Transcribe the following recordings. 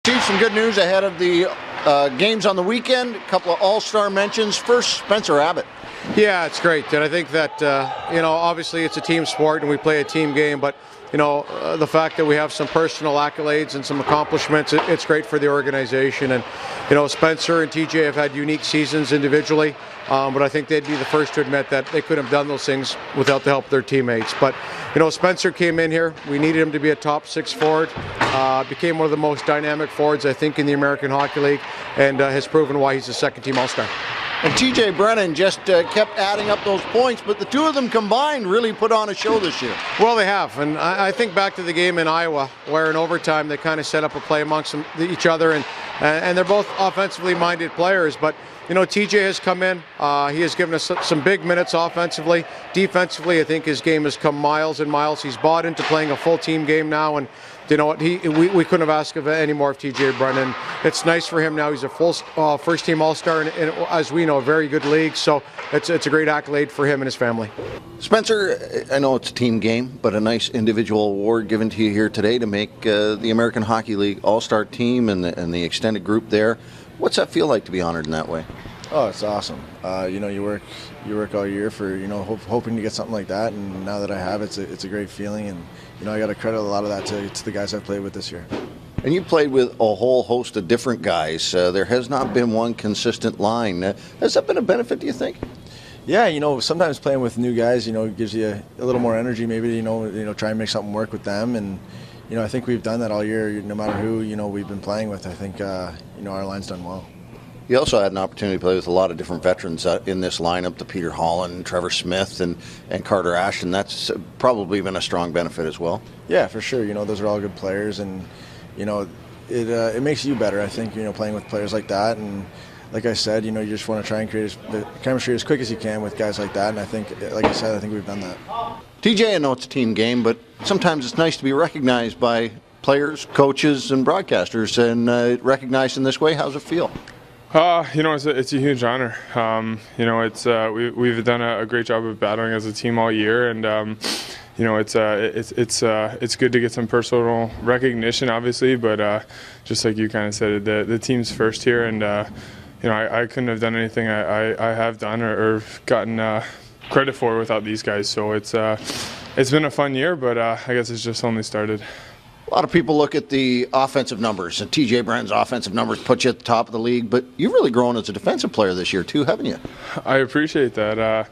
Chief, some good news ahead of the games on the weekend. A couple of all-star mentions. First, Spencer Abbott. Yeah, it's great. And I think that, obviously it's a team sport and we play a team game, but, the fact that we have some personal accolades and some accomplishments, it's great for the organization. And, Spencer and TJ have had unique seasons individually, but I think they'd be the first to admit that they couldn't have done those things without the help of their teammates. But, Spencer came in here. We needed him to be a top six forward. Became one of the most dynamic forwards, I think, in the American Hockey League, and has proven why he's a second-team All-Star. And TJ Brennan just kept adding up those points, but the two of them combined really put on a show this year. Well, they have, and I think back to the game in Iowa, where in overtime they kind of set up a play amongst each other, and they're both offensively minded players, but TJ has come in. He has given us some big minutes offensively. Defensively, I think his game has come miles and miles. He's bought into playing a full team game now, and you know what? We couldn't have asked of any more of TJ Brennan. It's nice for him now. He's a full first-team All-Star, and as we know, a very good league. So it's a great accolade for him and his family. Spencer, I know it's a team game, but a nice individual award given to you here today to make the American Hockey League All-Star Team and the extended group there. What's that feel like to be honored in that way? Oh, it's awesome. You work all year for hoping to get something like that, and now that I have, it's a great feeling, and I got to credit a lot of that to the guys I've played with this year. And you played with a whole host of different guys. There has not been one consistent line. Has that been a benefit, do you think? Yeah, sometimes playing with new guys, gives you a little more energy. Maybe try and make something work with them, and I think we've done that all year. No matter who we've been playing with, I think our line's done well. You also had an opportunity to play with a lot of different veterans in this lineup, the Peter Holland, Trevor Smith, and Carter Ashton. That's probably been a strong benefit as well. Yeah, for sure. Those are all good players, and it makes you better, I think, playing with players like that. And like I said, you just want to try and create the chemistry as quick as you can with guys like that. And I think, like I said, I think we've done that. TJ, I know it's a team game, but sometimes it's nice to be recognized by players, coaches, and broadcasters, and recognized in this way. How's it feel? It's a huge honor. We've done a great job of battling as a team all year, and it's good to get some personal recognition, obviously. But just like you kind of said, the team's first here, and I couldn't have done anything I have done or gotten credit for without these guys. So it's been a fun year, but I guess it's just only started. A lot of people look at the offensive numbers, and TJ Brennan's offensive numbers put you at the top of the league, but you've really grown as a defensive player this year too, haven't you? I appreciate that.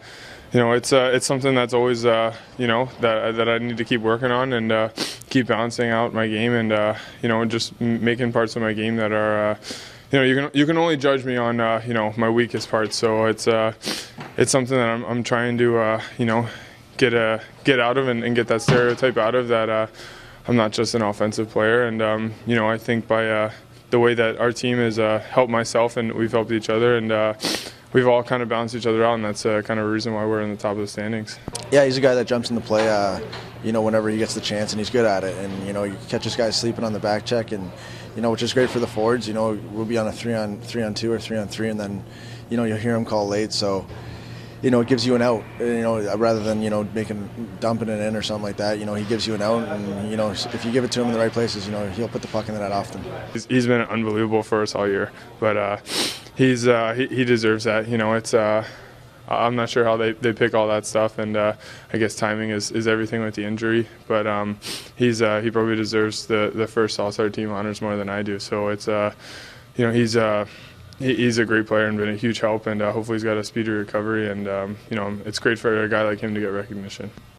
It's something that's always, that I need to keep working on and keep balancing out my game and, just making parts of my game that are, you can only judge me on, my weakest parts. So it's something that I'm trying to, get out of and get that stereotype out of that. I'm not just an offensive player, and I think by the way that our team has helped myself and we've helped each other, and we've all kind of balanced each other out, and that's kind of a reason why we're in the top of the standings. Yeah, he's a guy that jumps into play, whenever he gets the chance, and he's good at it. And you catches guys sleeping on the back check, and which is great for the forwards. We'll be on a 3-on-2 or 3-on-3, and then you'll hear him call late, so. It gives you an out, rather than, dumping it in or something like that. He gives you an out, and, if you give it to him in the right places, he'll put the puck in the net often. He's been unbelievable for us all year, but he deserves that. It's I'm not sure how they pick all that stuff, and I guess timing is everything with the injury, but he probably deserves the first All-Star team honors more than I do. So it's He's a great player and been a huge help, and hopefully he's got a speedy recovery, and it's great for a guy like him to get recognition.